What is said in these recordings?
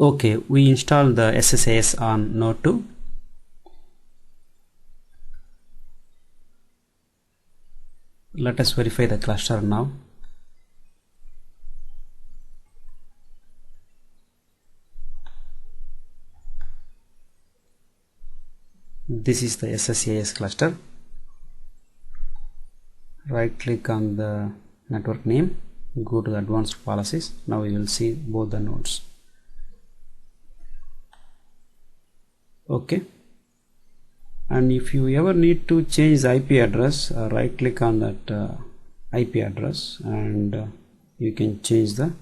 Okay, we install the SSAS on node 2. Let us verify the cluster now. This is the SSAS cluster. Right click on the network name, go to the advanced policies. Now we will see both the nodes. Okay, and if you ever need to change the IP address, right click on that IP address and you can change the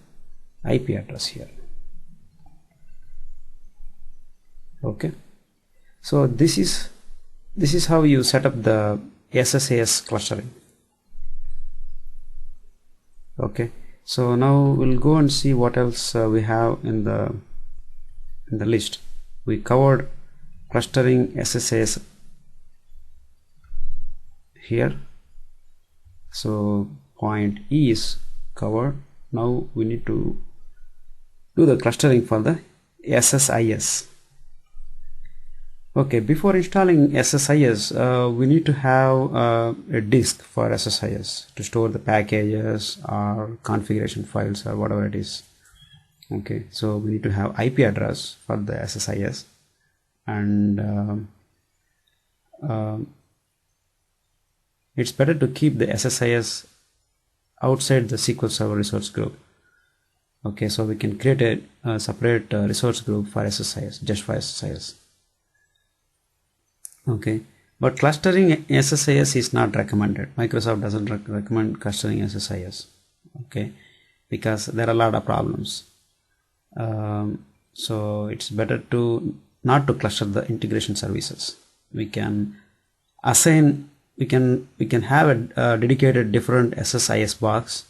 IP address here. Okay, so this is how you set up the SSAS clustering. Okay, so now we'll go and see what else we have in the list. We covered clustering SSAS here, so point E is covered. Now we need to do the clustering for the SSIS. Okay, before installing SSIS, we need to have a disk for SSIS to store the packages or configuration files or whatever it is. Okay, so we need to have IP address for the SSIS, and it's better to keep the SSIS outside the SQL Server resource group. Okay, so we can create a separate resource group for SSIS, just for SSIS. Okay, but clustering SSIS is not recommended. Microsoft doesn't recommend clustering SSIS. Okay, because there are a lot of problems. So it's better to not to cluster the integration services. We can assign, we can have a dedicated different SSIS box,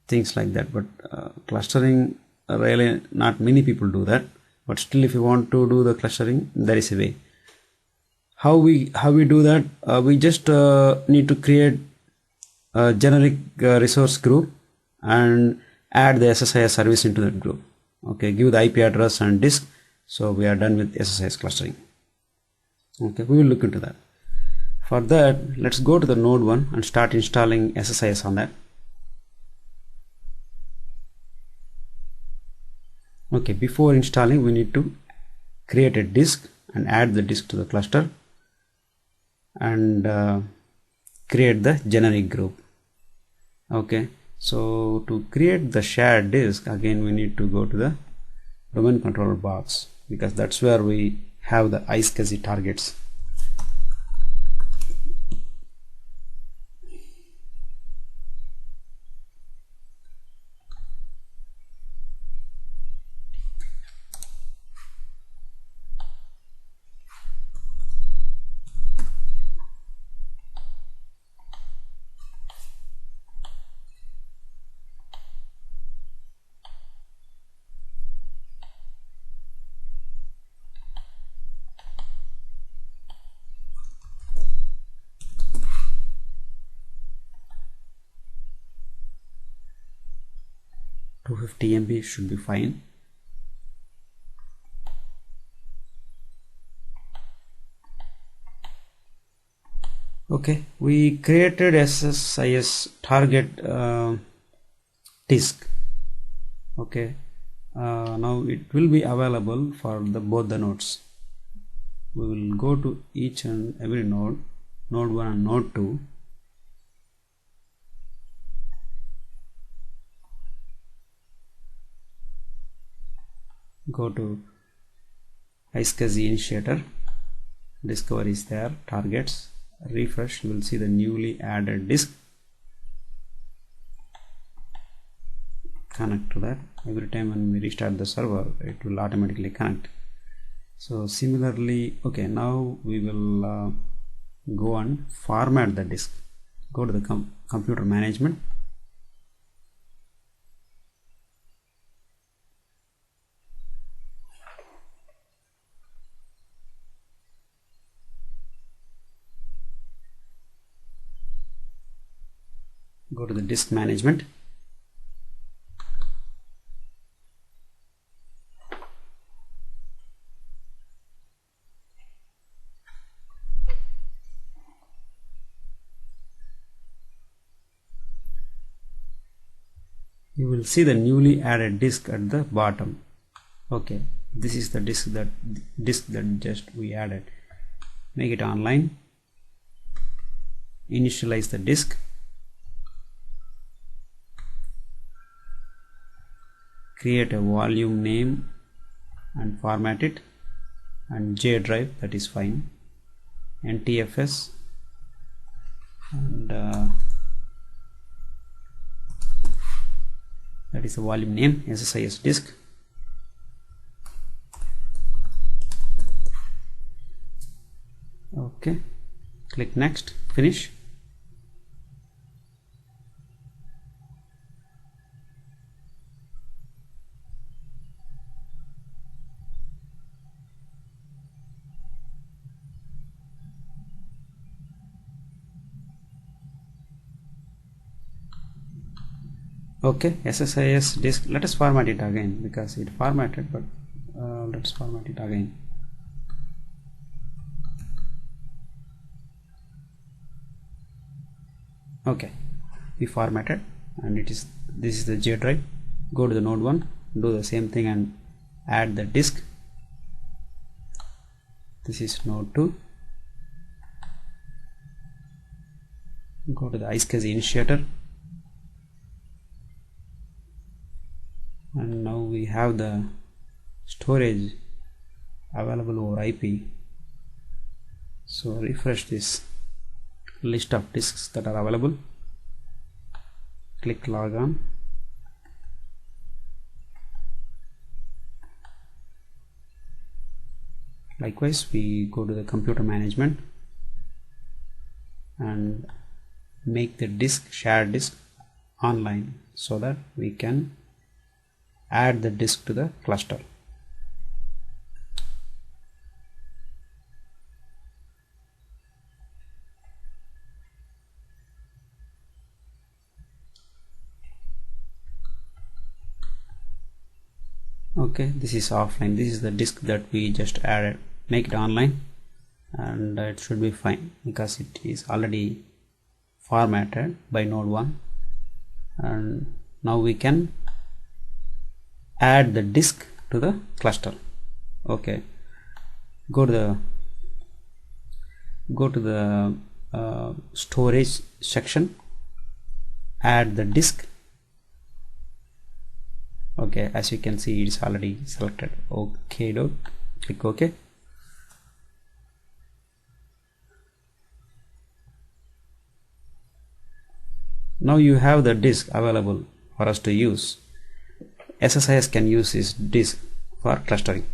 things like that. But clustering, really not many people do that. But still, if you want to do the clustering, there is a way. How we do that? We just need to create a generic resource group and add the SSIS service into that group. Okay, give the IP address and disk. So we are done with SSIS clustering. Okay, we will look into that. For that, let's go to the node 1 and start installing SSIS on that. Okay, before installing, we need to create a disk and add the disk to the cluster and create the generic group. Okay, so to create the shared disk, again we need to go to the domain controller box, because that's where we have the SSAS targets. MB should be fine. Okay, we created SSIS target disk. Okay, now it will be available for both the nodes. We will go to each and every node, node 1 and node 2. Go to SSAS initiator, discover is there, targets, refresh, you will see the newly added disk. Connect to that. Every time when we restart the server, it will automatically connect. So similarly, okay, now we will go and format the disk. Go to the computer management. Go to the disk management. you will see the newly added disk at the bottom. Okay, this is the disk that just we added. Make it online, initialize the disk, create a volume name and format it, and J drive, that is fine, NTFS, and that is the volume name, SSAS disk. Okay, click next, finish. Okay, SSAS disk, let us format it again because it formatted, but let's format it again. Okay, we formatted, and this is the J drive. Go to the node 1, do the same thing and add the disk. This is node 2. Go to the iSCSI initiator, and now we have the storage available over IP. So refresh this list of disks that are available, click log on, likewise we go to the computer management and make the disk, shared disk, online so that we can add the disk to the cluster. Okay, this is offline. This is the disk that we just added. Make it online, and it should be fine because it is already formatted by node 1. And now we can add the disk to the cluster. Okay, go to the storage section, add the disk. Okay, as you can see, it is already selected. Okay, click OK. Now you have the disk available for us to use. SSAS can use this disk for clustering.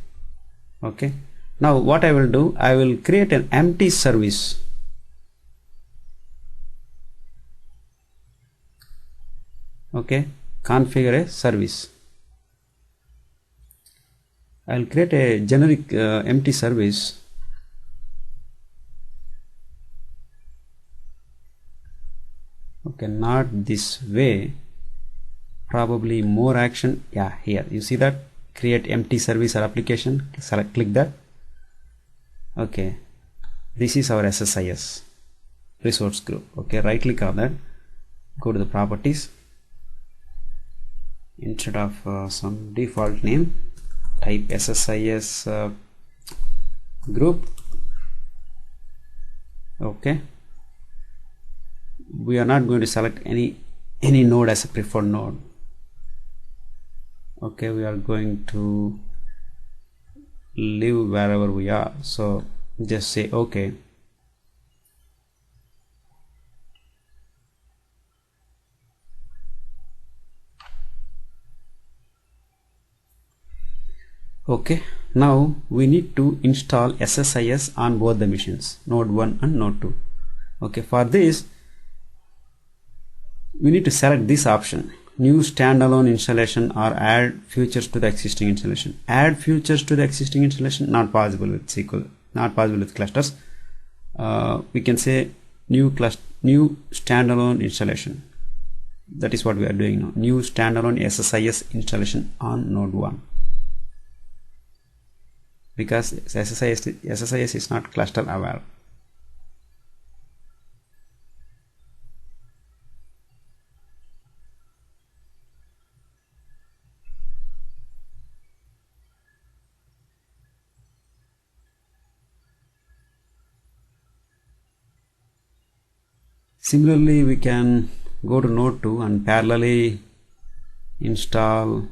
Okay, now what I will do, I will create an empty service. Okay, configure a service. I will create a generic empty service. Okay, not this way, probably more action. Yeah, here you see that create empty service or application, select, click that. Okay, this is our SSIS resource group. Okay, right click on that, go to the properties, instead of some default name, type SSIS group. Okay, we are not going to select any node as a preferred node. Okay, we are going to live wherever we are, so just say okay. Okay, now we need to install SSIS on both the machines, node 1 and node 2. Okay, for this we need to select this option, new standalone installation or add features to the existing installation. Add features to the existing installation, not possible with SQL, not possible with clusters. We can say new standalone installation. That is what we are doing now, new standalone SSIS installation on node 1. Because SSIS is not cluster aware. Similarly, we can go to node 2 and parallelly install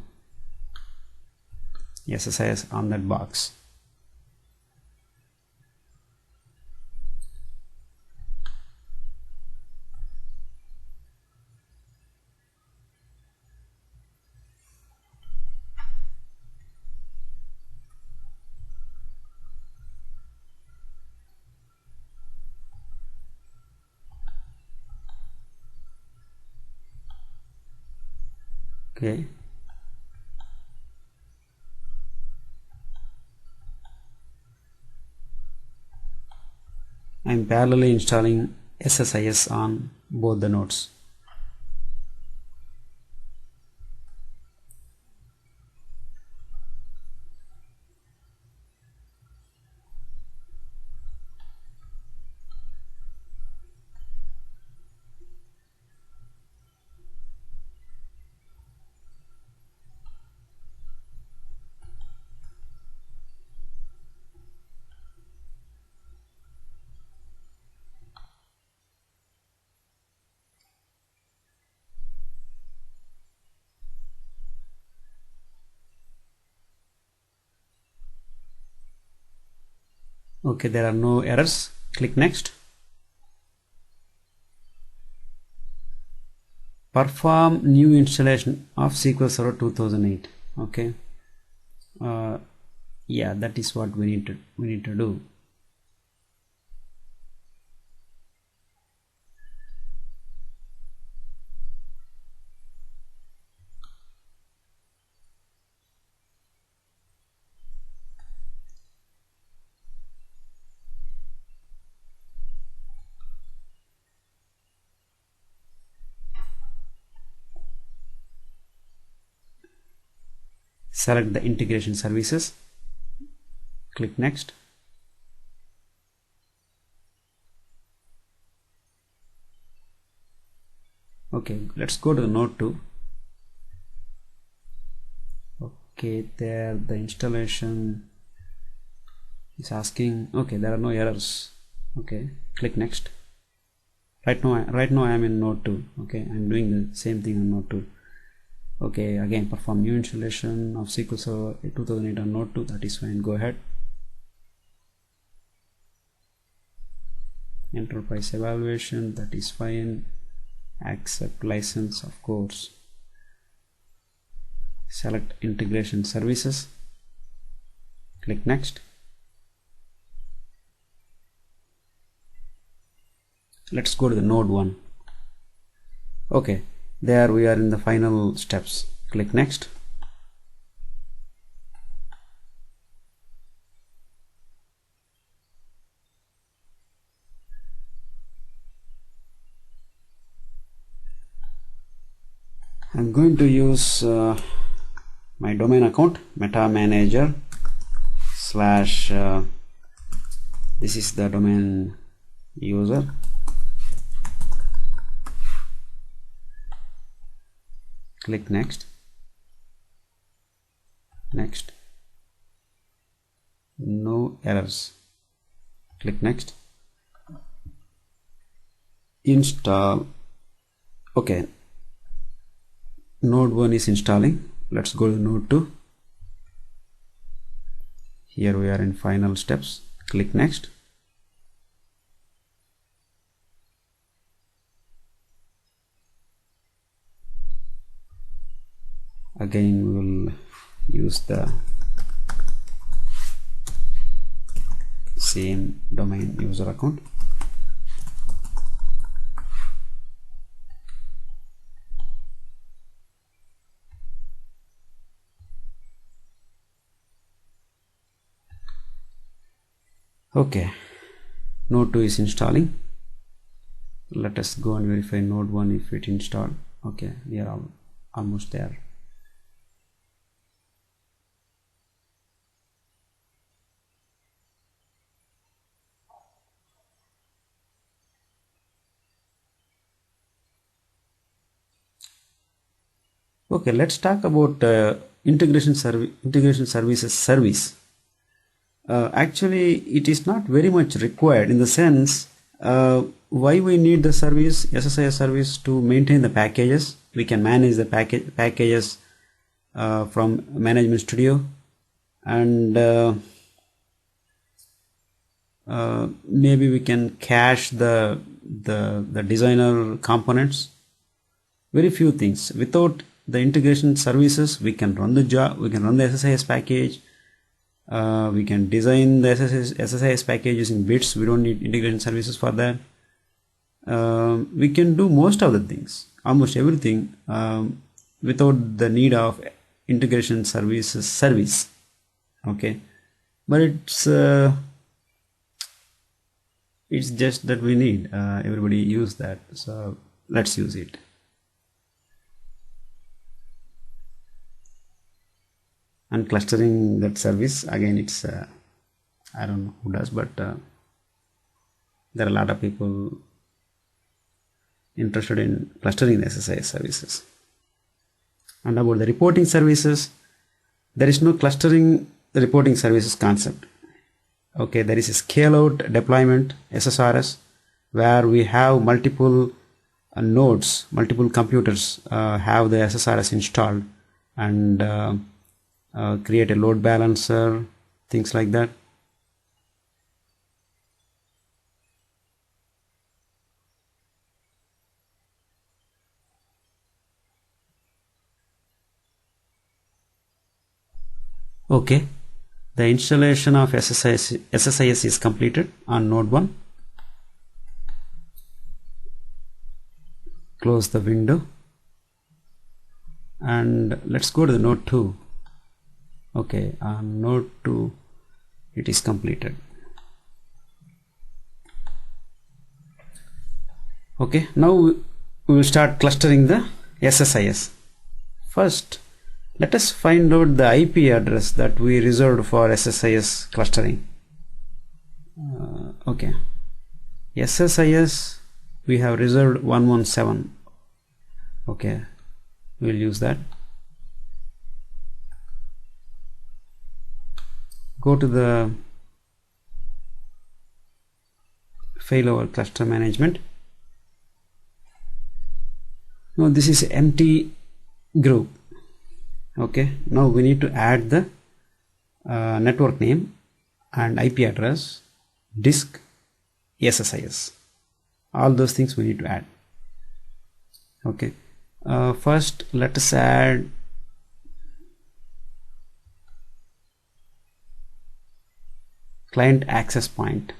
SSAS on that box. Okay. I'm parallelly installing SSIS on both the nodes. Okay, there are no errors. Click next. Perform new installation of SQL Server 2008. Okay. Yeah, that is what we need to do. Select the integration services. Click next. Okay, let's go to node 2. Okay, there the installation is asking. Okay, there are no errors. Okay, click next. Right now I am in node 2. Okay, I'm doing the same thing on node 2. Okay, again perform new installation of SQL Server 2008 on node 2. That is fine. Go ahead. Enterprise evaluation, that is fine. Accept license, of course. Select integration services. Click next. Let's go to the node 1. Okay, there we are in the final steps. Click next. I'm going to use my domain account, meta manager / this is the domain user. Click next. Next. No errors. Click next. Install. Okay, node 1 is installing. Let's go to node 2. Here we are in final steps. Click next. Again we will use the same domain user account. Okay, node 2 is installing. Let us go and verify node 1 if it installed. Okay, we are almost there. Okay, let's talk about integration services service. Actually, it is not very much required in the sense why we need the service, SSAS service, to maintain the packages. We can manage the packages from Management Studio, and maybe we can cache the designer components. Very few things. Without the integration services, we can run the job, we can run the SSAS package, we can design the SSAS package using bits. We don't need integration services for that. We can do most of the things, almost everything, without the need of integration services service. Okay, but it's just that we need, everybody use that, so let's use it. And clustering that service, again, it's I don't know who does, but there are a lot of people interested in clustering the SSAS services. And about the reporting services, there is no clustering the reporting services concept. Okay, there is a scale out deployment, SSRS, where we have multiple nodes, multiple computers have the SSRS installed, and create a load balancer, things like that. Okay, the installation of SSIS is completed on node 1. Close the window and let's go to the node 2. Okay, on node 2 it is completed. Okay, now we will start clustering the SSIS. First, let us find out the IP address that we reserved for SSIS clustering. Okay, SSIS we have reserved 117. Okay, we will use that. Go to the failover cluster management. Now this is empty group. Okay, now we need to add the network name and IP address, disk, SSIS. All those things we need to add. Okay, first let us add client access point.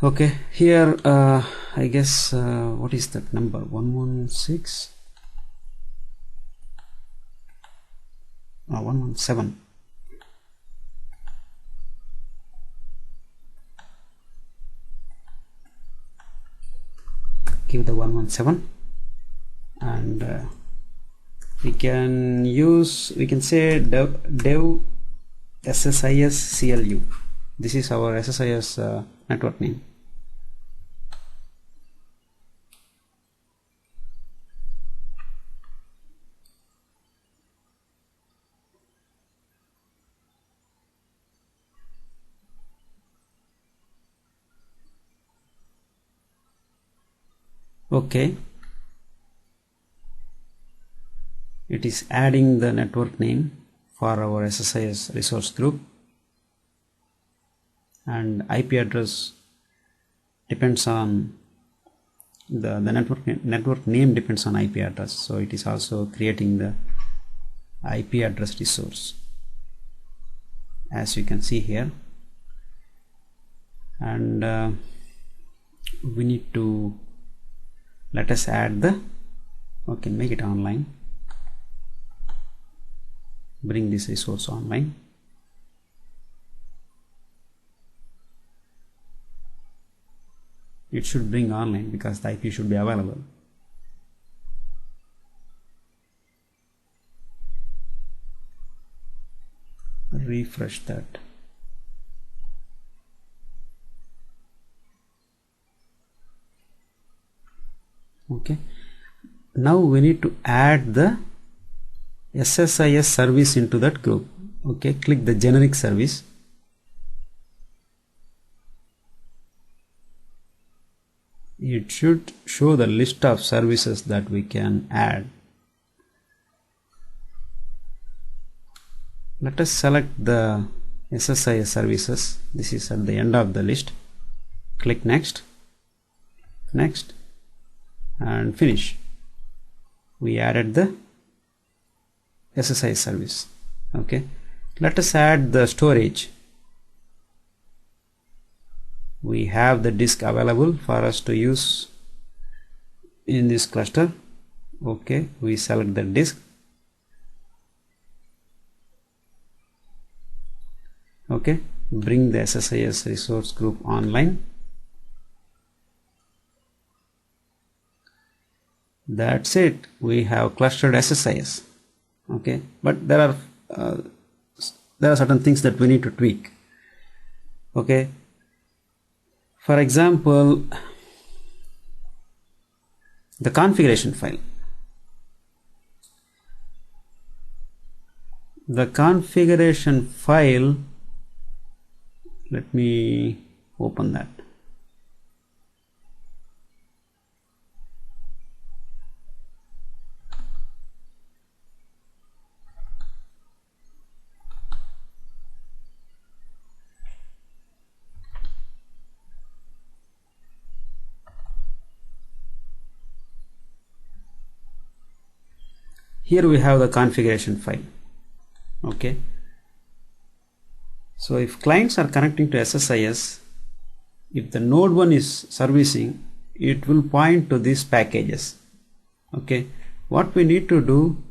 Okay, here I guess what is that number, 116 or 117. Give the 117, and we can say dev SSIS CLU. This is our SSIS network name. Okay, it is adding the network name for our SSIS resource group, and IP address depends on the network name depends on IP address, so it is also creating the IP address resource, as you can see here. And we need to let us add the, okay, make it online, bring this resource online. It should bring online because the IP should be available. Refresh that. Okay, now we need to add the SSIS service into that group. Okay, click the generic service. It should show the list of services that we can add. Let us select the SSIS services. This is at the end of the list. Click next, next, and finish. We added the SSIS service. Okay, let us add the storage. We have the disk available for us to use in this cluster. Okay, we select the disk. Okay, bring the SSIS resource group online. That's it. We have clustered SSIS. Okay, but there are certain things that we need to tweak. Okay, for example, the configuration file. The configuration file, let me open that. Here we have the configuration file. Okay, so if clients are connecting to SSIS, if the node 1 is servicing, it will point to these packages. Okay, what we need to do,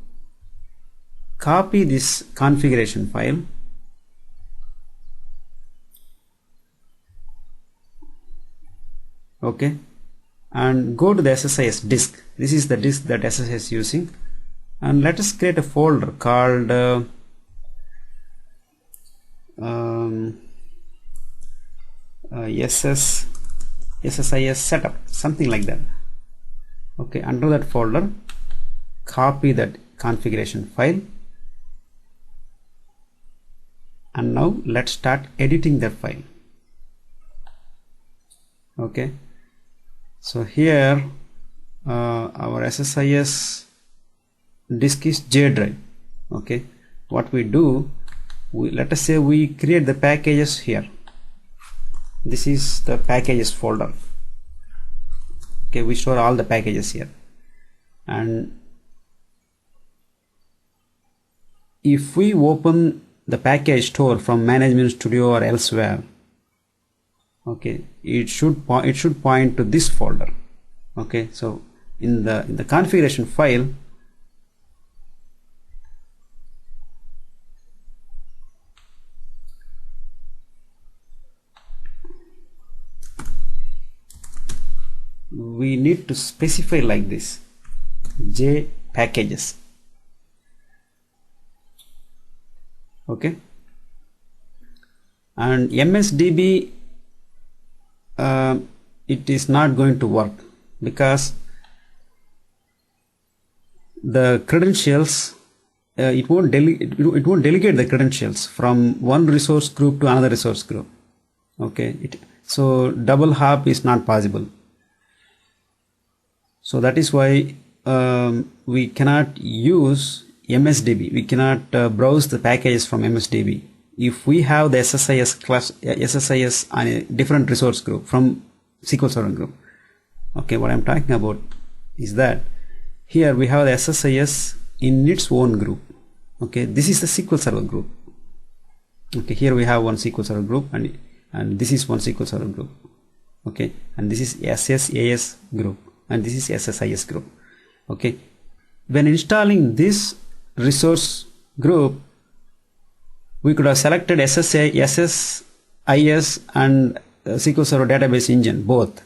copy this configuration file, okay, and go to the SSIS disk. This is the disk that SSIS is using, and let us create a folder called SSIS setup, something like that. Okay, under that folder, copy that configuration file, and now let's start editing that file. Okay, so here our SSIS disk is J drive. Okay, what we do, let us say we create the packages here. This is the packages folder. Okay, we store all the packages here, and if we open the package store from Management Studio or elsewhere, okay, it should point to this folder. Okay, so in the configuration file, we need to specify like this: J packages. Okay, and MSDB, it is not going to work because the credentials, it won't delegate the credentials from one resource group to another resource group. Okay, so double hop is not possible. So that is why we cannot use MSDB. We cannot browse the packages from MSDB. If we have the SSIS on a different resource group from SQL Server group. Okay, what I'm talking about is that here we have the SSIS in its own group. Okay, this is the SQL Server group. Okay, here we have one SQL Server group, and this is one SQL Server group. Okay, and this is SSAS group, and this is SSIS group. Okay, when installing this resource group, we could have selected SSIS and SQL Server Database Engine both.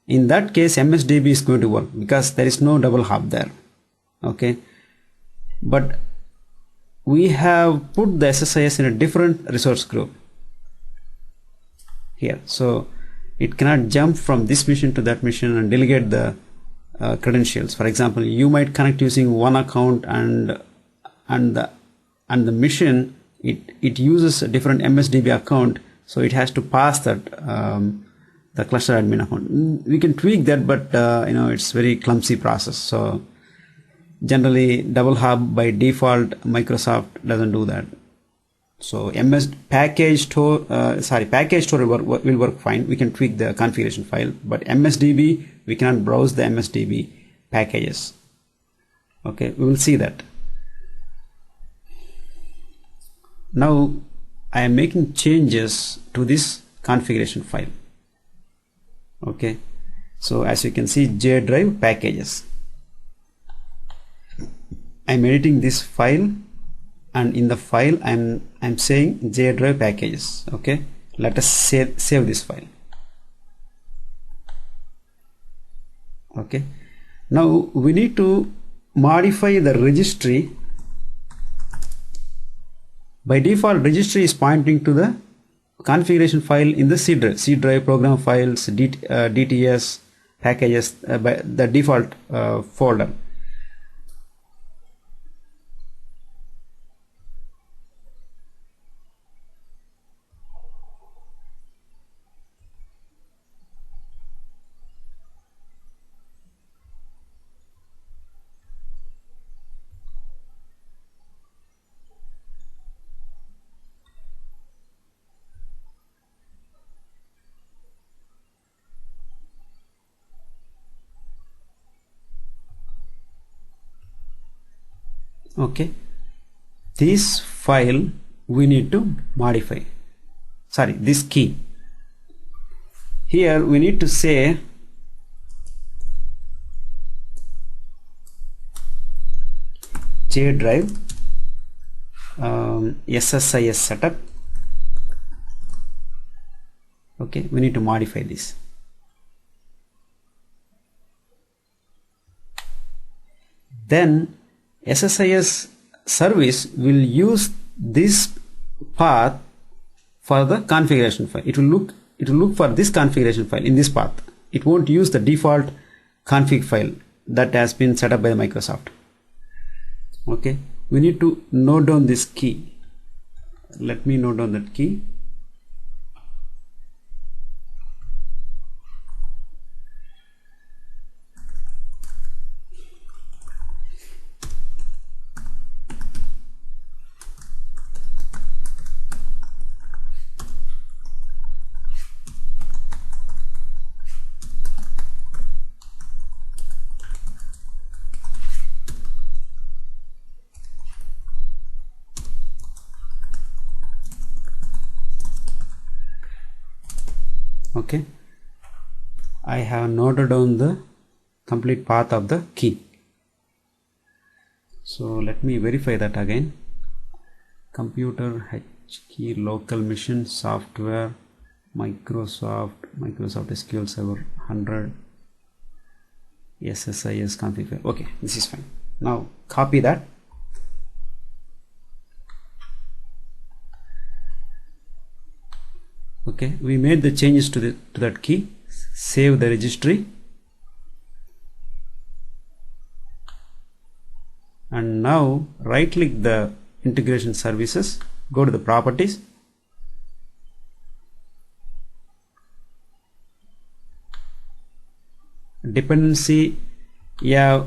In that case, MSDB is going to work because there is no double hop there. Okay, but we have put the SSIS in a different resource group here, so it cannot jump from this machine to that machine and delegate the credentials. For example, you might connect using one account, and the machine, it uses a different MSDB account, so it has to pass that the cluster admin account. We can tweak that, but it's very clumsy process. So generally double hub by default Microsoft doesn't do that. So package store will work fine. We can tweak the configuration file, but MSDB, we cannot browse the MSDB packages. Okay, we will see that. Now I am making changes to this configuration file. Okay, so as you can see, J drive packages. I'm editing this file, and in the file I'm saying J drive packages. Okay, let us save this file. Okay, now we need to modify the registry. By default, registry is pointing to the configuration file in the C drive program files, DTS packages, by the default folder. Okay, this file we need to modify. Sorry, this key. Here we need to say J drive SSAS setup. Okay, we need to modify this. Then SSIS service will use this path for the configuration file. It will look for this configuration file in this path. It won't use the default config file that has been set up by Microsoft. Okay, we need to note down this key. Let me note down that key. Okay, I have noted down the complete path of the key. So let me verify that again. Computer, H key, local machine, software, Microsoft SQL Server 100, SSIS config file. Okay, this is fine. Now copy that. Okay, we made the changes to that key. Save the registry, and now right click the integration services, go to the properties, dependency. Yeah,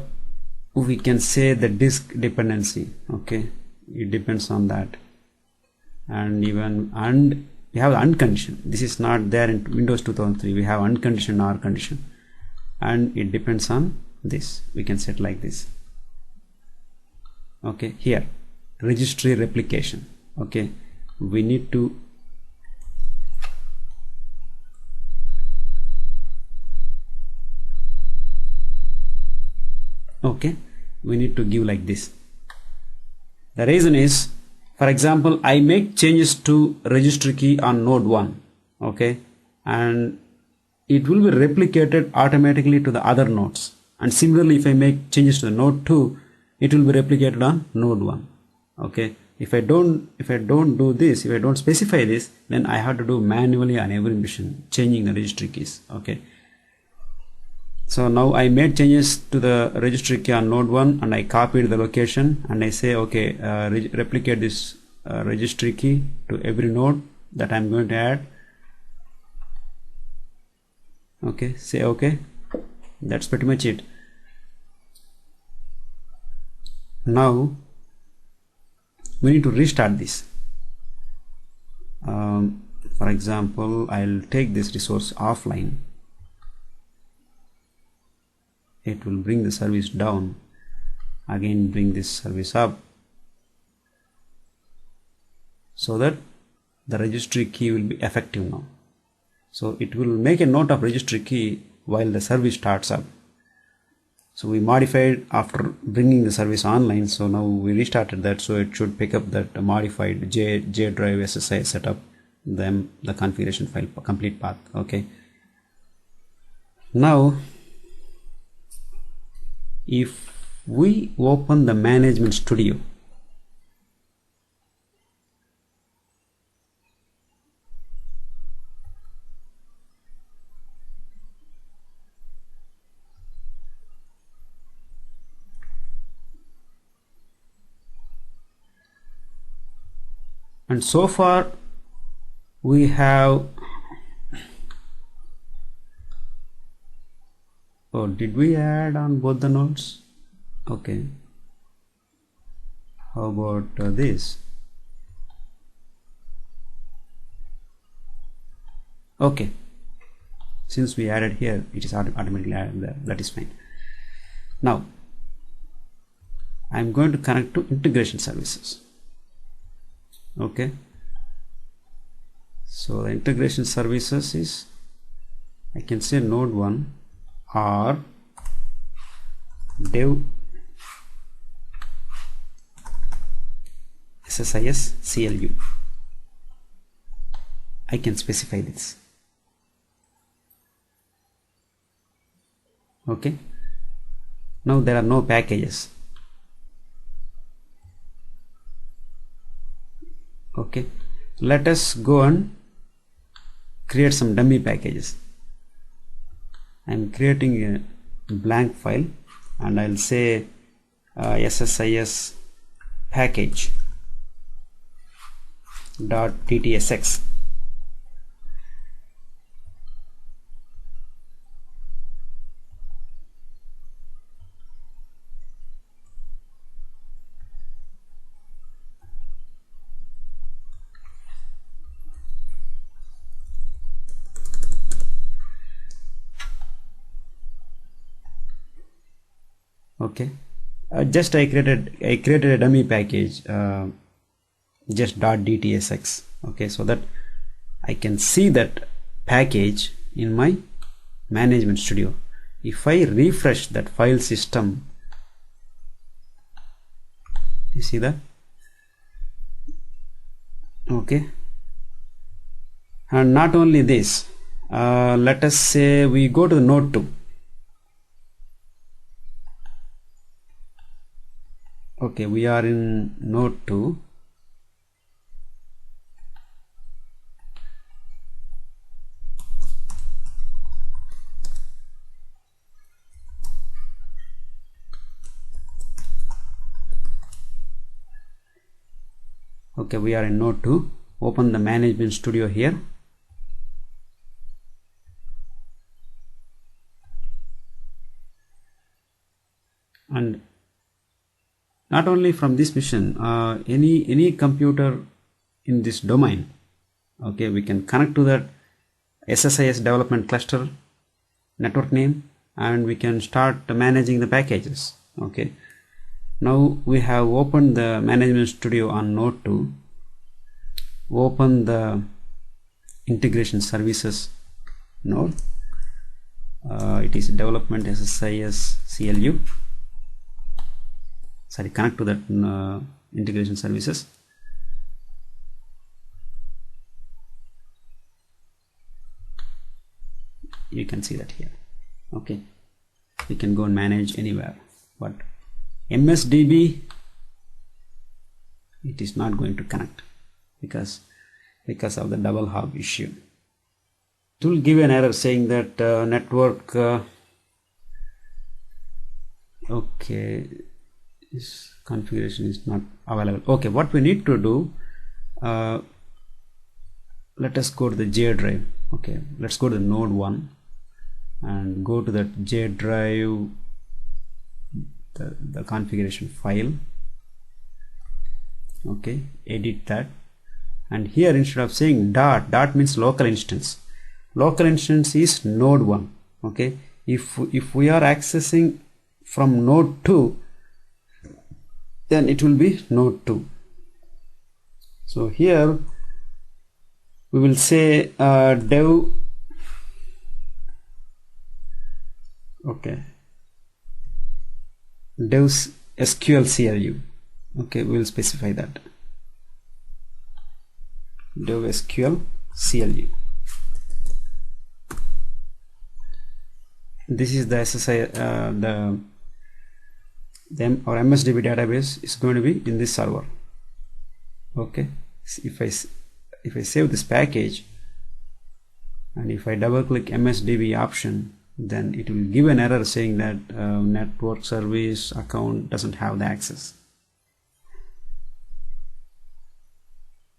we can say the disk dependency. Okay, it depends on that, and we have unconditioned. This is not there in Windows 2003. We have unconditioned or condition, and it depends on this. We can set like this. Okay, here registry replication. Okay, we need to give like this. The reason is, for example, I make changes to registry key on node 1, okay, and it will be replicated automatically to the other nodes. And similarly, if I make changes to the node 2, it will be replicated on node 1. Okay, if I don't do this, if I don't specify this, then I have to do manually on every machine, changing the registry keys. Okay, So now I made changes to the registry key on node 1 and I copied the location and I say okay, replicate this registry key to every node that I'm going to add. Okay, say okay. That's pretty much it. Now we need to restart this. For example, I'll take this resource offline. It will bring the service down. Again, bring this service up, so that the registry key will be effective now. So it will make a note of registry key while the service starts up. So we modified after bringing the service online. So now we restarted that, so it should pick up that modified J drive SSAS setup, then the configuration file complete path. Okay. Now if we open the management studio, and so far we have, oh, did we add on both the nodes? Okay, how about this? Okay, since we added here, it is automatically added there. That is fine. Now I'm going to connect to integration services. Okay, so the integration services is, I can say node 1 or dev SSIS CLU. I can specify this. Okay, now there are no packages. Okay, let us go and create some dummy packages. I'm creating a blank file and I'll say SSIS package .ttsx. Okay, just I created a dummy package, just .dtsx. Okay, so that I can see that package in my management studio. If I refresh that file system, you see that? Okay, and not only this, let us say we go to the node 2. Okay, we are in node 2. Okay, we are in node 2. Open the management studio here. And not only from this mission, any computer in this domain, okay, we can connect to that SSAS development cluster network name and we can start managing the packages. Okay, now we have opened the management studio on node 2. Open the integration services node. It is development SSIS CLU. Sorry, connect to that integration services. You can see that here. Okay, we can go and manage anywhere, but MSDB, it is not going to connect because of the double hop issue. It will give an error saying that network okay, this configuration is not available. Okay, what we need to do, let us go to the J drive. Okay, let's go to the node 1 and go to that J drive, the configuration file. Okay, edit that, and here instead of saying dot means local instance. Local instance is node 1. Okay, if we are accessing from node 2, then it will be node 2. So here we will say dev, okay, dev's SQL CLU. Okay, we will specify that dev SQL CLU. This is the SSI, our MSDB database is going to be in this server. Okay, so if I save this package and if I double click MSDB option, then it will give an error saying that network service account doesn't have the access.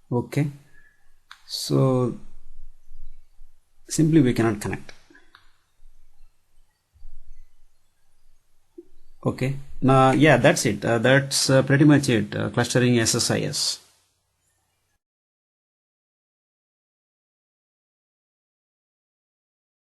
Okay, so simply we cannot connect. Okay, now yeah, that's it. That's pretty much it. Clustering SSIS.